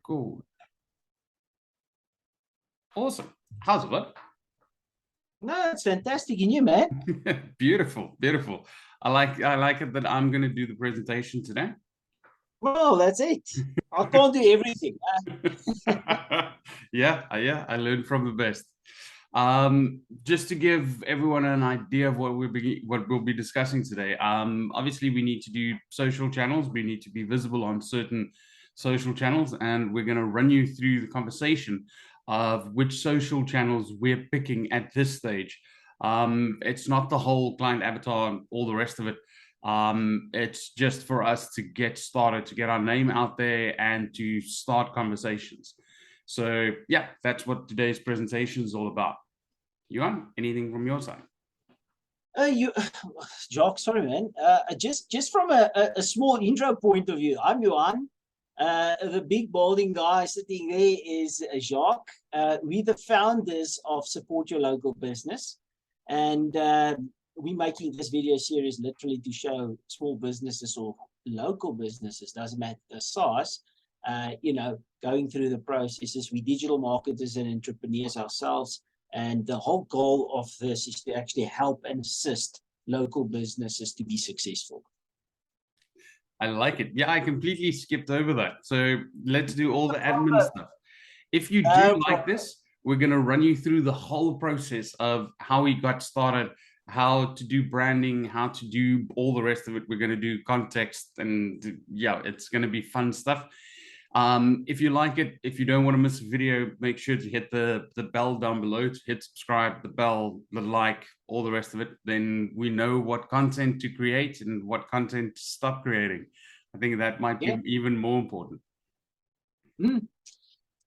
Cool. Awesome. How's it look? No, it's fantastic in you, man. Beautiful, beautiful. I like it that I'm going to do the presentation today. Well, that's it. I can't do everything. Yeah, I learned from the best. Just to give everyone an idea of what we'll be discussing today. Obviously we need to do social channels. We need to be visible on certain social channels, and we're going to run you through the conversation of which social channels we're picking at this stage. It's not the whole client avatar and all the rest of it. It's just for us to get started, to get our name out there and to start conversations. So yeah, that's what today's presentation is all about. Johan, anything from your side? Jock, sorry, man. Just from a small intro point of view, I'm Johan. The big balding guy sitting there is Jacques. We're the founders of Support Your Local Business. And we're making this video series literally to show small businesses or local businesses, doesn't matter the size, going through the processes. We digital marketers and entrepreneurs ourselves. And the whole goal of this is to actually help and assist local businesses to be successful. I like it. Yeah, I completely skipped over that. So let's do all the admin stuff. If you do like this, we're going to run you through the whole process of how we got started, how to do branding, how to do all the rest of it. We're going to do context, and yeah, it's going to be fun stuff. If you like it, if you don't want to miss a video, make sure to hit the bell down below, to hit subscribe, the bell, the like, all the rest of it. Then we know what content to create and what content to stop creating. I think that might be even more important.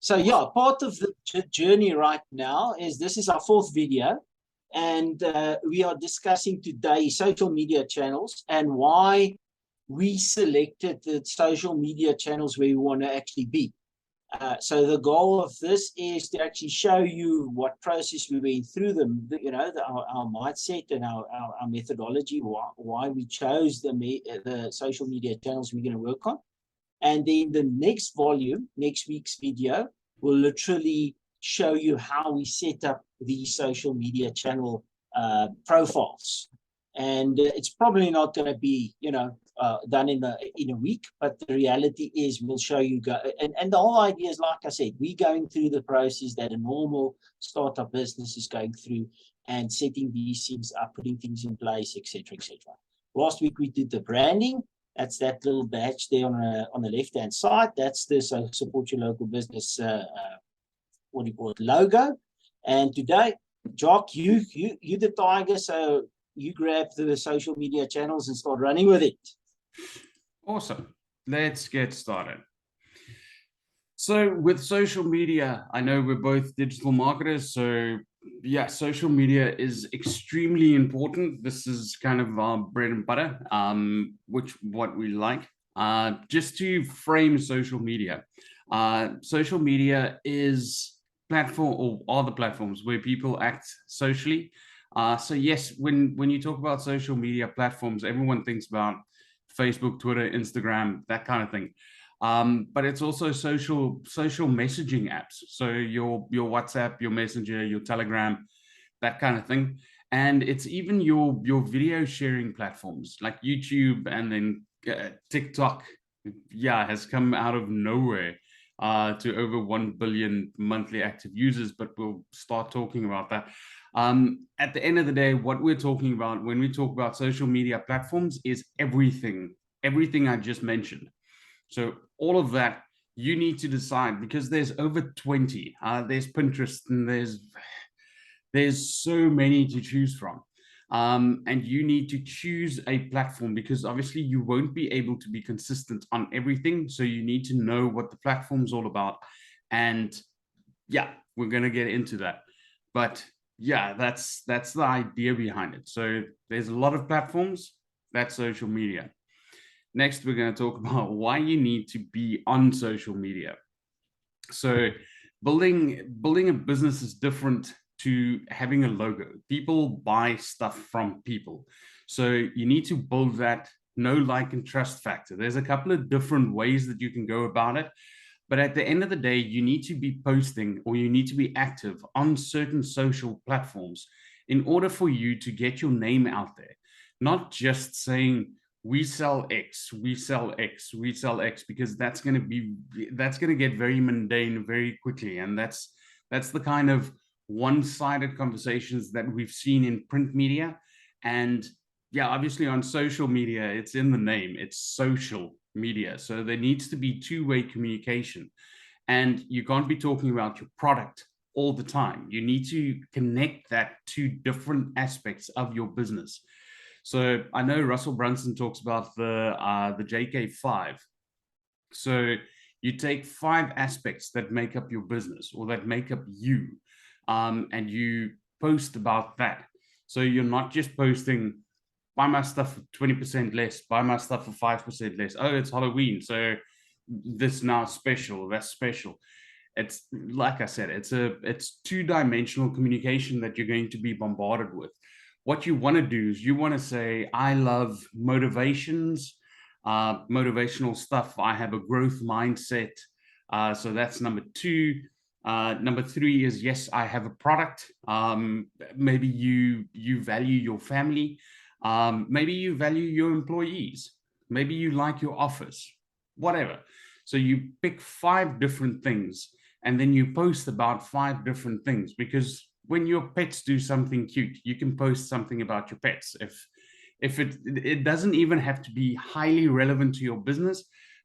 So yeah, part of the journey right now is this is our 4th video, and we are discussing today social media channels and why we selected the social media channels where we want to actually be. So the goal of this is to actually show you what process we went through, our mindset and our methodology, why we chose the social media channels we're going to work on. And then the next volume, next week's video, will literally show you how we set up these social media channel profiles. And it's probably not going to be, done in a week, but the reality is we'll show you and the whole idea is, like I said, we're going through the process that a normal startup business is going through and setting these things up, putting things in place, etc., etc. Last week we did the branding. That's that little badge there on the left hand side. That's the Support Your Local Business logo. And today, Jock, you the tiger, so you grab the social media channels and start running with it. Awesome. Let's get started. So with social media, I know we're both digital marketers, so yeah, social media is extremely important. This is kind of our bread and butter, what we like. Just to frame social media is platform, or are the platforms where people act socially. So yes, when you talk about social media platforms, everyone thinks about Facebook, Twitter, Instagram, that kind of thing. But it's also social messaging apps. So your WhatsApp, your Messenger, your Telegram, that kind of thing. And it's even your video sharing platforms like YouTube, and then TikTok, has come out of nowhere to over 1 billion monthly active users, but we'll start talking about that. At the end of the day, what we're talking about when we talk about social media platforms is everything I just mentioned. So all of that, you need to decide, because there's over 20. There's Pinterest, and there's so many to choose from. And you need to choose a platform, because obviously you won't be able to be consistent on everything. So you need to know what the platform's all about. And yeah, we're going to get into that. But yeah, that's the idea behind it. So there's a lot of platforms. That's social media. Next, we're going to talk about why you need to be on social media. So building a business is different to having a logo. People buy stuff from people. So you need to build that know, like, and trust factor. There's a couple of different ways that you can go about it. But at the end of the day, you need to be posting or you need to be active on certain social platforms in order for you to get your name out there. Not just saying we sell X, we sell X, we sell X, because that's going to get very mundane very quickly. And that's the kind of one-sided conversations that we've seen in print media. And yeah, obviously on social media, it's in the name, it's social media. So there needs to be two-way communication. And you can't be talking about your product all the time. You need to connect that to different aspects of your business. So I know Russell Brunson talks about the JK5. So you take 5 aspects that make up your business or that make up you, and you post about that. So you're not just posting, buy my stuff for 20% less, buy my stuff for 5% less. Oh, it's Halloween, so this now special, that's special. It's like I said, it's two-dimensional communication that you're going to be bombarded with. What you want to do is you want to say, I love motivations, motivational stuff. I have a growth mindset. So that's number 2. Number 3 is, yes, I have a product. Maybe you value your family. Maybe you value your employees. Maybe you like your office, whatever. So you pick 5 different things and then you post about 5 different things, because when your pets do something cute, you can post something about your pets. If it doesn't even have to be highly relevant to your business,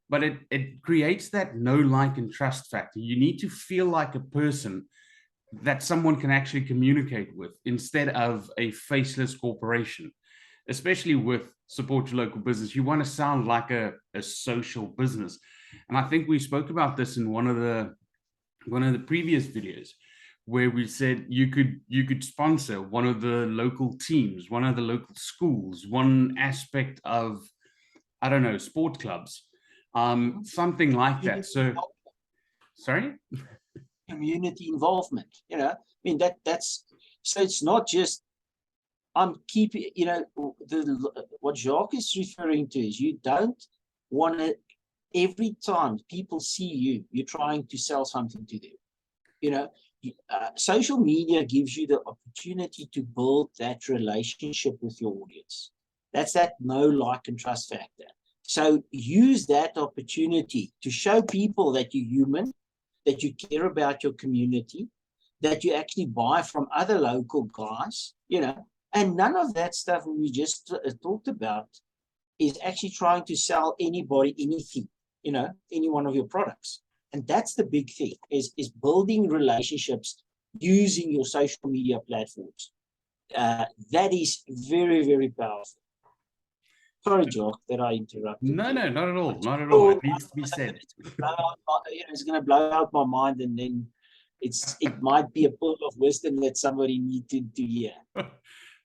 but it creates that know, like, and trust factor. You need to feel like a person that someone can actually communicate with instead of a faceless corporation. Especially with support your local business, you want to sound like a social business. And I think we spoke about this in one of the previous videos, where we said you could sponsor one of the local teams, one of the local schools, one aspect of, I don't know, sport clubs, something like that. So, sorry? Community involvement, I mean, that's, so it's not just, I'm keeping, what Jacques is referring to is you don't want to, every time people see you, you're trying to sell something to them. Social media gives you the opportunity to build that relationship with your audience. That's that know, like, and trust factor. So use that opportunity to show people that you're human, that you care about your community, that you actually buy from other local guys, and none of that stuff we just talked about is actually trying to sell anybody anything, any one of your products. And that's the big thing, is building relationships using your social media platforms. That is very, very powerful. Sorry, Jock, that I interrupted. No, not at all. Not at all. It needs to be said. It's going to blow out my mind, and then it might be a pearl of wisdom that somebody needed to hear.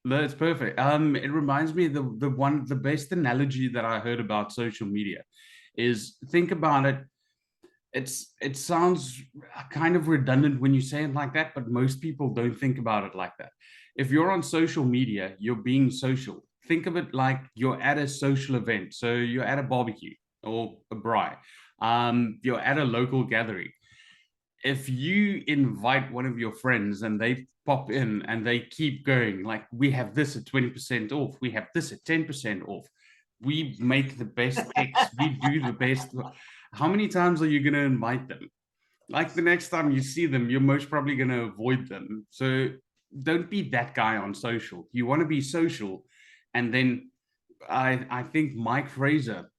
No, it's perfect. It reminds me the best analogy that I heard about social media is, think about it. It sounds kind of redundant when you say it like that, but most people don't think about it like that. If you're on social media, you're being social. Think of it like you're at a social event. So you're at a barbecue or a braai. You're at a local gathering. If you invite one of your friends and they pop in and they keep going, like, we have this at 20% off, we have this at 10% off, we make the best X, we do the best. How many times are you going to invite them? Like, the next time you see them, you're most probably going to avoid them. So don't be that guy on social. You want to be social. And then I think Mike Fraser,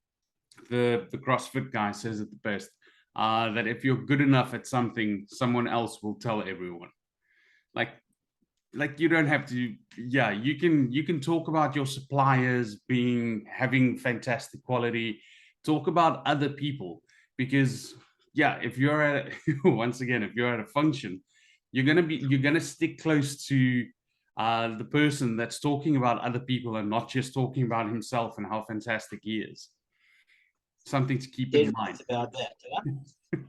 the CrossFit guy, says it the best. That if you're good enough at something, someone else will tell everyone. Like you don't have to. Yeah, you can talk about your suppliers having fantastic quality. Talk about other people, because yeah, if you're at once again, if you're at a function, you're gonna stick close to the person that's talking about other people and not just talking about himself and how fantastic he is. Something to keep in mind about that. Yeah?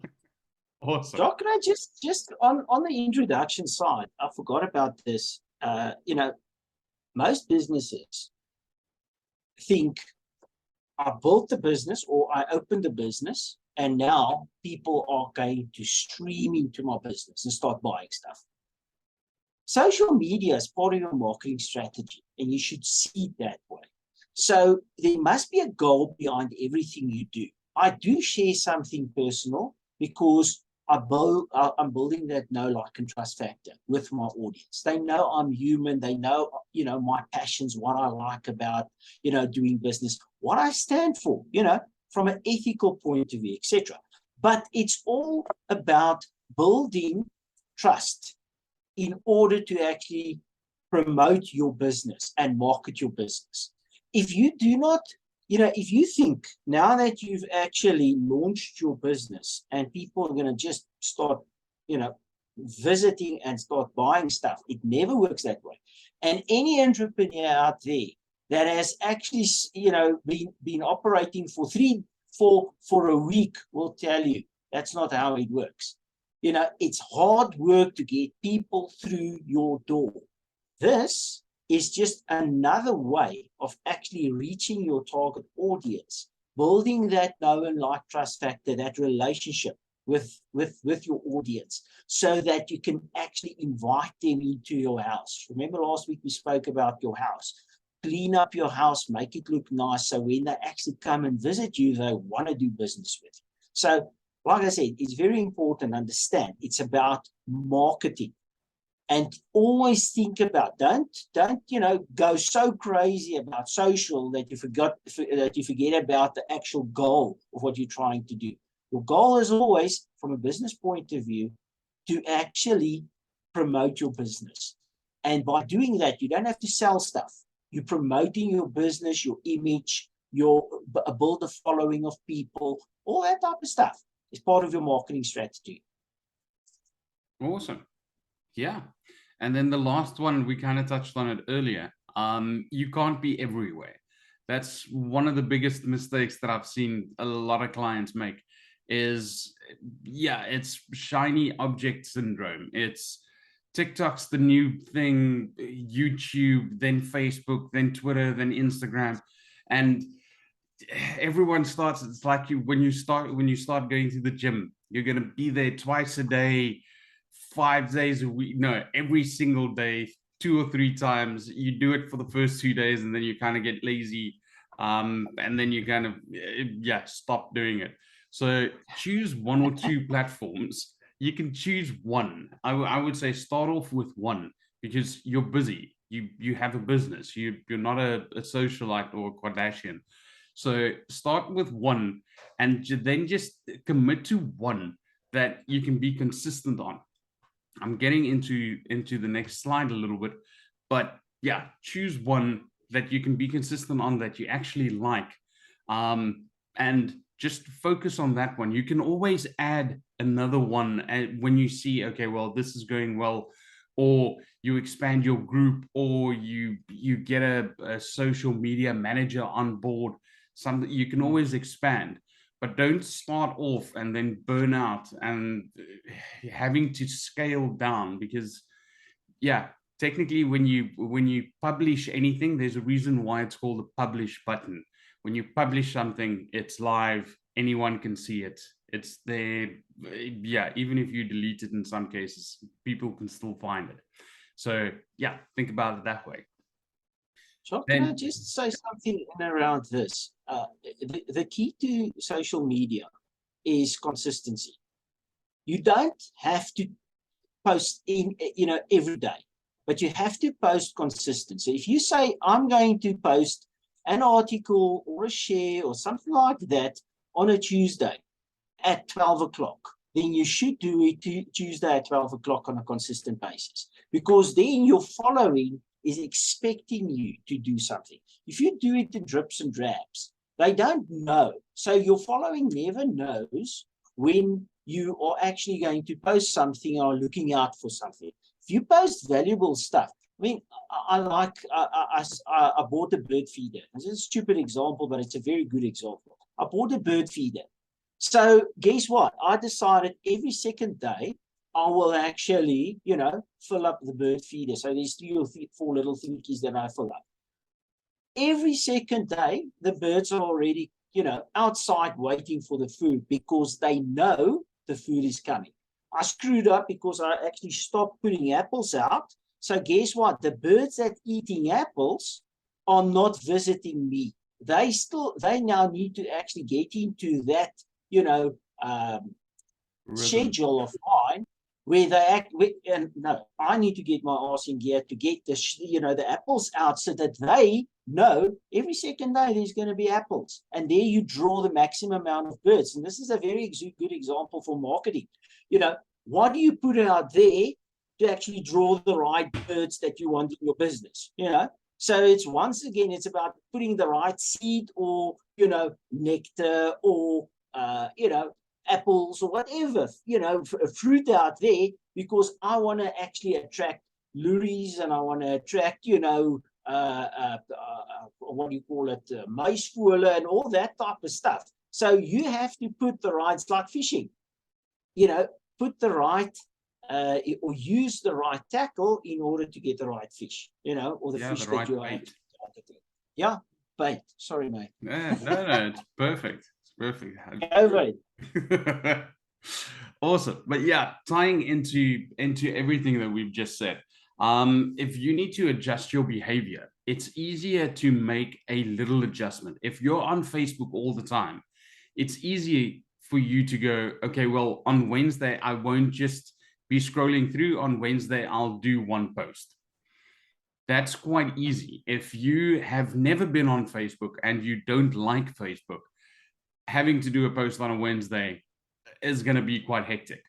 Awesome. Doc, can I just on the introduction side, I forgot about this. Most businesses think, I built the business or I opened the business And now people are going to stream into my business and start buying stuff. Social media is part of your marketing strategy, and you should see it that way. So there must be a goal behind everything you do. I do share something personal because I'm building that know, like, and trust factor with my audience. They know I'm human. They know, my passions, what I like about, doing business, what I stand for, from an ethical point of view, etc. But it's all about building trust in order to actually promote your business and market your business. If you do not, if you think now that you've actually launched your business and people are going to just start, visiting and start buying stuff, it never works that way. And any entrepreneur out there that has actually, been operating for a week will tell you that's not how it works. It's hard work to get people through your door. This is just another way of actually reaching your target audience, building that know and like trust factor, that relationship with your audience, so that you can actually invite them into your house. Remember last week we spoke about your house. Clean up your house, make it look nice, so when they actually come and visit you, they want to do business with you. So, like I said, it's very important to understand it's about marketing. And always think about, don't go so crazy about social that you forget about the actual goal of what you're trying to do. Your goal is always, from a business point of view, to actually promote your business. And by doing that, you don't have to sell stuff. You're promoting your business, your image, build a following of people, all that type of stuff is part of your marketing strategy. Awesome. Yeah. And then the last one, we kind of touched on it earlier. You can't be everywhere. That's one of the biggest mistakes that I've seen a lot of clients make is, it's shiny object syndrome. It's TikTok's the new thing, YouTube, then Facebook, then Twitter, then Instagram. And everyone starts, it's like when you start going to the gym, you're going to be there twice a day, 5 days a week, no, every single day, 2 or 3 times. You do it for the first 2 days and then you kind of get lazy, and then you kind of stop doing it. So choose 1 or 2 platforms. You can choose one. I would say start off with one, because you're busy, you have a business, you're not a socialite or a Kardashian. So start with one, and then just commit to one that you can be consistent on. I'm getting into the next slide a little bit, but choose one that you can be consistent on, that you actually like, and just focus on that one. You can always add another one when you see, okay, well, this is going well, or you expand your group, or you get a social media manager on board. Something you can always expand. But don't start off and then burn out and having to scale down, because technically when you publish anything, there's a reason why it's called a publish button. When you publish something, it's live, anyone can see it, it's there. Even if you delete it, in some cases people can still find it. So think about it that way. So can I just say something in around this? The key to social media is consistency. You don't have to post every day, but you have to post consistent. So if you say, I'm going to post an article or a share or something like that on a Tuesday at 12 o'clock, then you should do it Tuesday at 12 o'clock on a consistent basis, because then your following is expecting you to do something. If you do it in drips and drabs, they don't know. So your following never knows when you are actually going to post something or looking out for something. If you post valuable stuff, I mean, I bought a bird feeder. This is a stupid example, but it's a very good example. I bought a bird feeder. So guess what? I decided every second day, I will actually, fill up the bird feeder. So there's 3 or 4 little thingies that I fill up. Every second day, the birds are already, outside waiting for the food because they know the food is coming. I screwed up because I actually stopped putting apples out. So guess what? The birds that eating apples are not visiting me. They now need to actually get into that, schedule of mine where they act. And no, I need to get my ass in gear to get the apples out so that they know every second day there's going to be apples. And there you draw the maximum amount of birds. And this is a very good example for marketing. What do you put out there to actually draw the right birds that you want in your business? So it's once again, it's about putting the right seed or, nectar or, apples or whatever, fruit out there, because I want to actually attract luries and I want to attract, what do you call it, muisvoële and all that type of stuff. So you have to put the right, it's like fishing, put the right or use the right tackle in order to get the right fish, or the fish that you are targeting. Yeah, bait. Sorry, mate. Yeah, no, it's perfect. It's perfect. Over it. Awesome. But yeah, tying into everything that we've just said, if you need to adjust your behavior, it's easier to make a little adjustment. If you're on Facebook all the time, it's easy for you to go, okay, well, on Wednesday, I won't just be scrolling through. On Wednesday, I'll do one post. That's quite easy. If you have never been on Facebook and you don't like Facebook, having to do a post on a Wednesday is going to be quite hectic.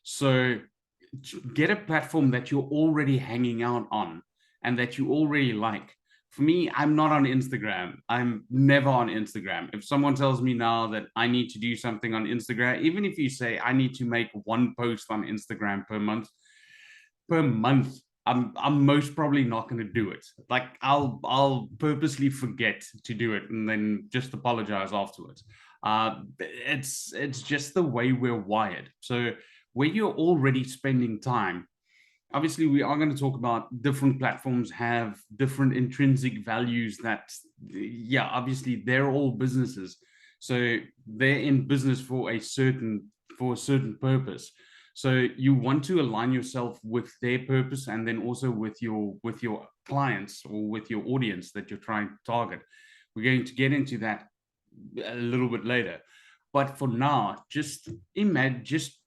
So get a platform that you're already hanging out on and that you already like. For me, I'm not on Instagram. I'm never on Instagram. If someone tells me now that I need to do something on Instagram, even if you say I need to make one post on Instagram per month, I'm most probably not going to do it. Like I'll purposely forget to do it and then just apologize afterwards. It's just the way we're wired. So where you're already spending time, obviously we are going to talk about different platforms have different intrinsic values that, yeah, obviously they're all businesses. So they're in business for a certain purpose. So you want to align yourself with their purpose and then also with your clients or with your audience that you're trying to target. We're going to get into that a little bit later. But for now, just imagine, just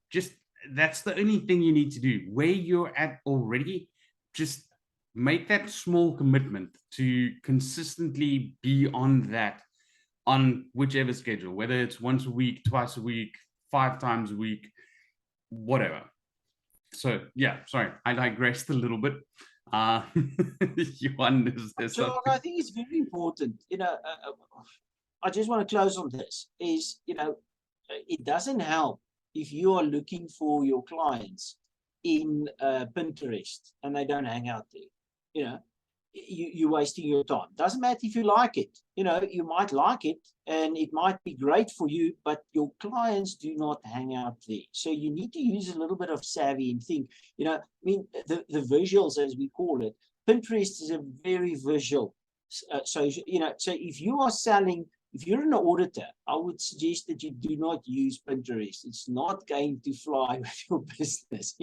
that's the only thing you need to do. Where you're at already, just make that small commitment to consistently be on that, on whichever schedule, whether it's once a week, twice a week, 5 times a week, whatever. So yeah, sorry, I digressed a little bit. Johan, I think it's very important. I just want to close on this. Is it doesn't help if you are looking for your clients in Pinterest and they don't hang out there. You're wasting your time. Doesn't matter if you like it. You might like it and it might be great for you, but your clients do not hang out there. So you need to use a little bit of savvy and think. I mean, the visuals, as we call it, Pinterest is a very visual. So if you are selling, if you're an auditor, I would suggest that you do not use Pinterest. It's not going to fly with your business,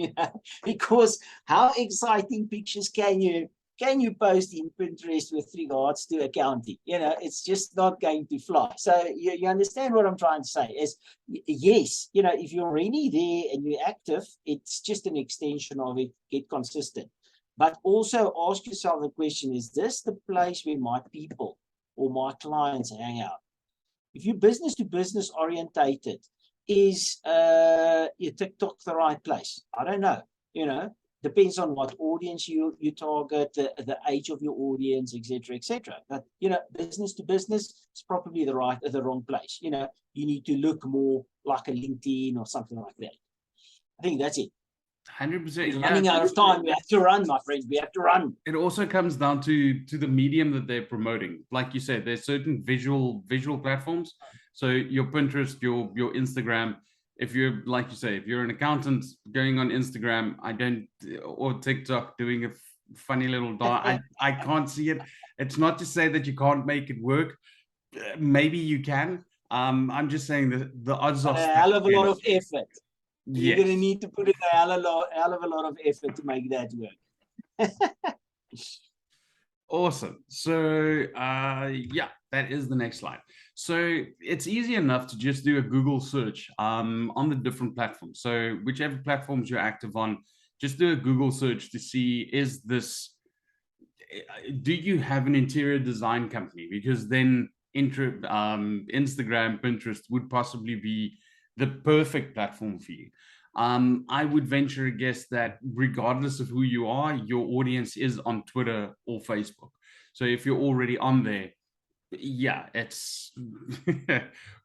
because how exciting pictures can you post in Pinterest with regards to accounting? It's just not going to fly. So you understand what I'm trying to say is, yes, if you're already there and you're active, it's just an extension of it. Get consistent. But also ask yourself the question, is this the place where my people or my clients hang out? If you're business to business orientated, is your TikTok the right place? I don't know. Depends on what audience you target, the age of your audience, etc., etc. But business to business is probably the wrong place. You need to look more like a LinkedIn or something like that. I think that's it. 100%. Running out of time. We have to run, my friends. We have to run. It also comes down to the medium that they're promoting. Like you said, there's certain visual platforms. So your Pinterest, your Instagram. If you're, like you say, if you're an accountant going on Instagram, or TikTok doing a funny little dot, I can't see it. It's not to say that you can't make it work. Maybe you can. I'm just saying that the odds are A hell of a lot of stacked effort. You're going to against. need to put in a hell of a lot of effort to make that work. Awesome. So yeah, that is the next slide. So it's easy enough to just do a Google search on the different platforms. So whichever platforms you're active on, just do a Google search to see, is this, do you have an interior design company? Because then Instagram, Pinterest would possibly be the perfect platform for you. I would venture a guess that regardless of who you are, your audience is on Twitter or Facebook. So if you're already on there, yeah, it's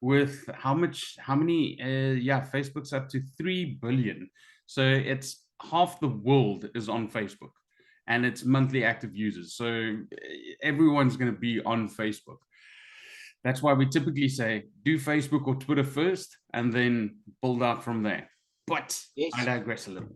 with how many, yeah, Facebook's up to 3 billion. So it's half the world is on Facebook and it's monthly active users. So everyone's going to be on Facebook. That's why we typically say do Facebook or Twitter first and then build out from there. But Yes. I digress a little.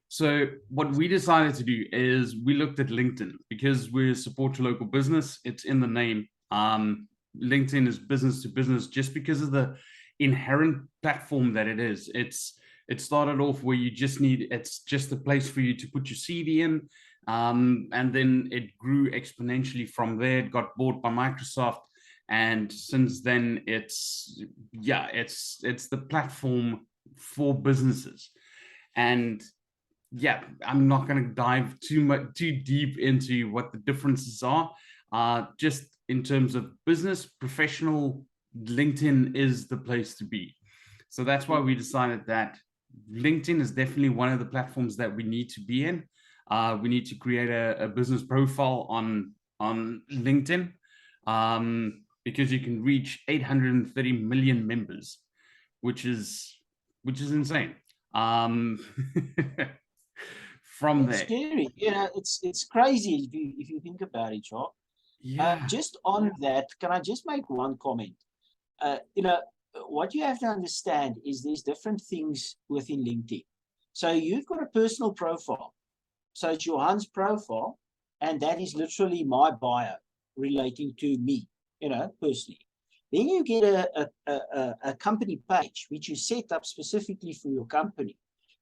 So what we decided to do is we looked at LinkedIn because we're support to local business. It's in the name. LinkedIn is business to business just because of the inherent platform that it is. It started off where you just need, it's just a place for you to put your CV in. And then it grew exponentially from there. It got bought by Microsoft. And since then it's the platform for businesses. And yeah, I'm not going to dive too deep into what the differences are. Just in terms of business, professional, LinkedIn is the place to be. So that's why we decided that LinkedIn is definitely one of the platforms that we need to be in. We need to create a business profile on LinkedIn because you can reach 830 million members, which is insane. From It's there. scary. It's crazy if you think about it, Jock. Yeah. Just on that, can I just make one comment? What you have to understand is there's different things within LinkedIn. So you've got a personal profile. So it's Johan's profile, and that is literally my bio relating to me, personally. Then you get a company page, which you set up specifically for your company,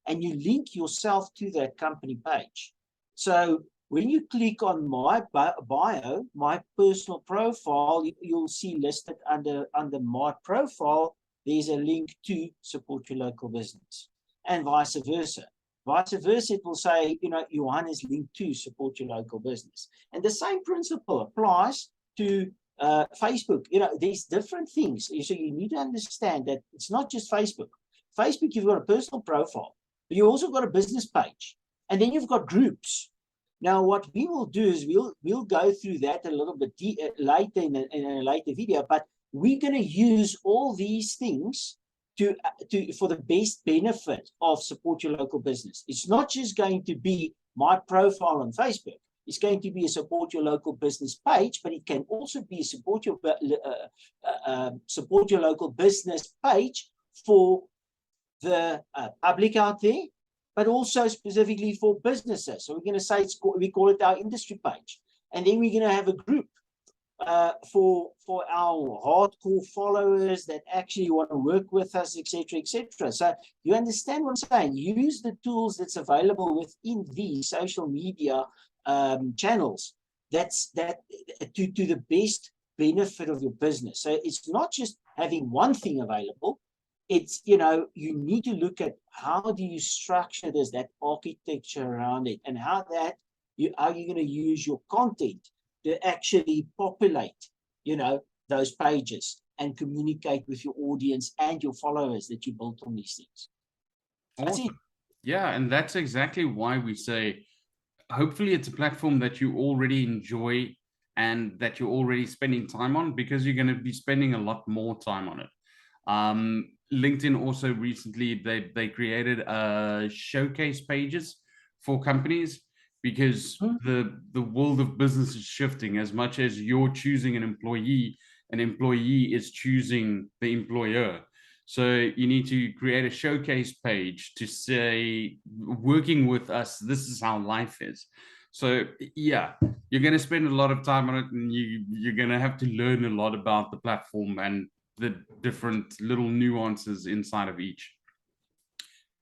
and you link yourself to that company page. So when you click on my bio, my personal profile, you'll see listed under my profile, there's a link to support your local business, and vice versa. Vice versa, it will say, Johan is linked to support your local business. And the same principle applies to Facebook. There's different things. So you need to understand that it's not just Facebook. Facebook, you've got a personal profile, but you also got a business page. And then you've got groups. Now, what we will do is we'll go through that a little bit later in a later video, but we're going to use all these things for the best benefit of support your local business. It's not just going to be my profile on Facebook. It's going to be a support your local business page, but it can also be a support your local business page for the public out there, but also specifically for businesses. So we're going to say we call it our industry page, and then we're going to have a group for our hardcore followers that actually want to work with us, etc., etc. So you understand what I'm saying? Use the tools that's available within these social media channels. That's to the best benefit of your business. So it's not just having one thing available. It's you need to look at how do you structure this, that architecture around it, and how you're going to use your content to actually populate, those pages and communicate with your audience and your followers that you built on these things. That's Awesome. it. Yeah, and that's exactly why we say, hopefully it's a platform that you already enjoy and that you're already spending time on, because you're going to be spending a lot more time on it. LinkedIn also recently, they created showcase pages for companies, because the world of business is shifting. As much as you're choosing an employee is choosing the employer. So you need to create a showcase page to say, working with us, this is how life is. So yeah, you're going to spend a lot of time on it, and you're going to have to learn a lot about the platform and the different little nuances inside of each.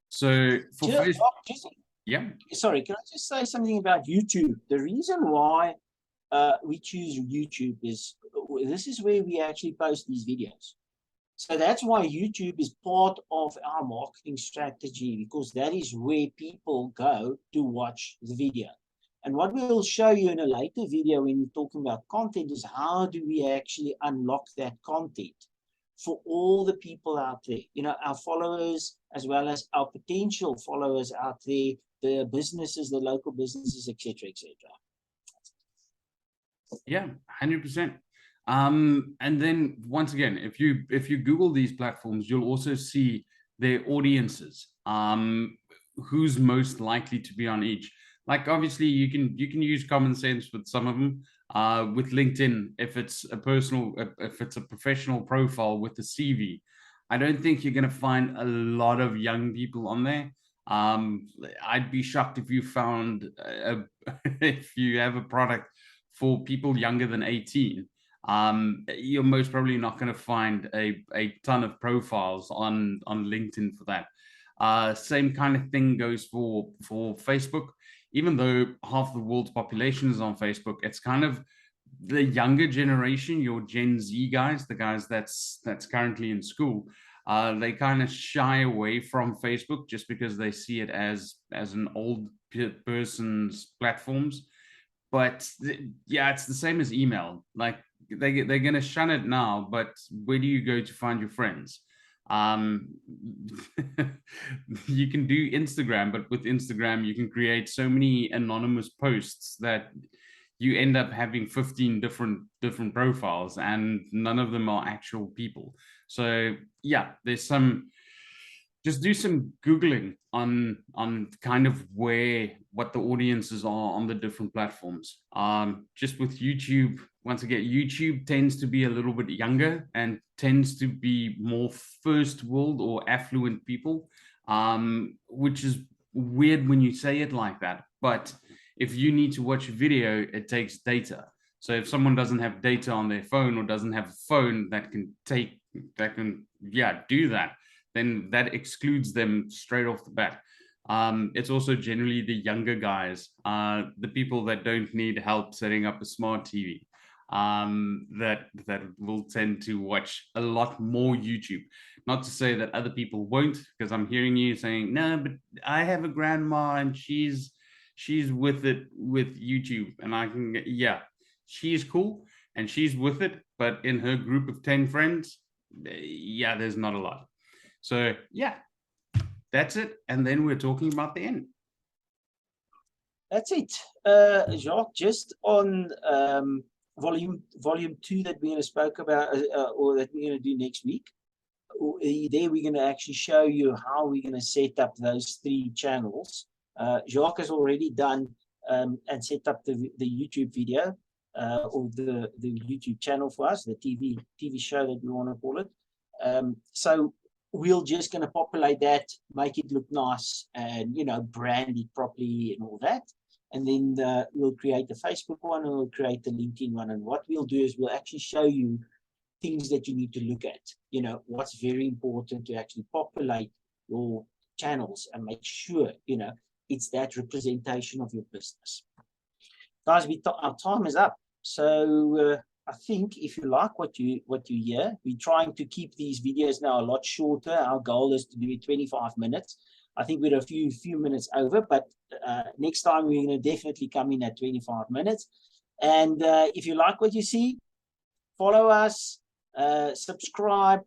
So for Facebook, yeah. Sorry, can I just say something about YouTube? The reason why we choose YouTube is this is where we actually post these videos. So that's why YouTube is part of our marketing strategy, because that is where people go to watch the video. And what we'll show you in a later video when we're talking about content is how do we actually unlock that content for all the people out there, you know, our followers, as well as our potential followers out there, the businesses, the local businesses, etc., etc. Yeah, 100%. And then once again, if you Google these platforms, you'll also see their audiences, who's most likely to be on each. Like obviously you can use common sense with some of them. With LinkedIn, if it's a professional profile with a CV, I don't think you're going to find a lot of young people on there. I'd be shocked if you found if you have a product for people younger than 18. You're most probably not going to find a ton of profiles on LinkedIn for that. Same kind of thing goes for Facebook. Even though half the world's population is on Facebook, it's kind of the younger generation, your Gen Z guys, the guys that's currently in school. They kind of shy away from Facebook just because they see it as an old person's platforms. But yeah, it's the same as email. Like they're going to shun it now, but where do you go to find your friends? You can do Instagram, but with Instagram you can create so many anonymous posts that you end up having 15 different profiles, and none of them are actual people. So yeah, there's some, just do some Googling on kind of what the audiences are on the different platforms. Just with YouTube, once again, YouTube tends to be a little bit younger and tends to be more first world or affluent people, which is weird when you say it like that. But if you need to watch a video, it takes data. So if someone doesn't have data on their phone or doesn't have a phone that can do that, then that excludes them straight off the bat. It's also generally the younger guys, the people that don't need help setting up a smart TV, that will tend to watch a lot more YouTube. Not to say that other people won't, because I'm hearing you saying, no, but I have a grandma and she's with it with YouTube, and I can, yeah, she's cool and she's with it, but in her group of 10 friends, yeah, there's not a lot. So yeah, that's it. And then we're talking about the end. That's it. Jacques, just on volume 2 that we're going to spoke about, or that we're going to do next week. There we're going to actually show you how we're going to set up those 3 channels. Jacques has already done and set up the YouTube video, or the YouTube channel for us, the TV show that we want to call it. So we're just going to populate that, make it look nice, and, you know, brand it properly and all that. And then we'll create the Facebook one, and we'll create the LinkedIn one. And what we'll do is we'll actually show you things that you need to look at. You know, what's very important to actually populate your channels and make sure, you know, it's that representation of your business. Guys, our time is up. So I think if you like what you hear, we're trying to keep these videos now a lot shorter. Our goal is to do 25 minutes. I think we're a few minutes over, but next time we're going to definitely come in at 25 minutes. And if you like what you see, follow us, subscribe,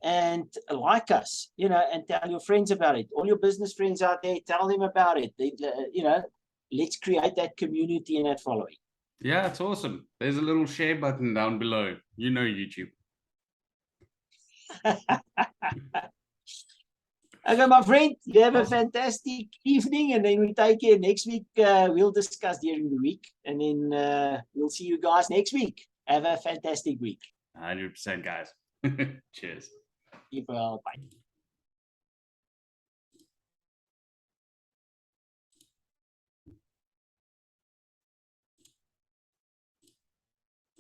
and like us, you know, and tell your friends about it. All your business friends out there, tell them about it. You know, let's create that community and that following. Yeah, it's awesome. There's a little share button down below. You know, YouTube. Okay, my friend, you have a fantastic evening, and then we take care next week. We'll discuss during the week, and then we'll see you guys next week. Have a fantastic week. 100%, guys. Cheers. Keep well. Bye.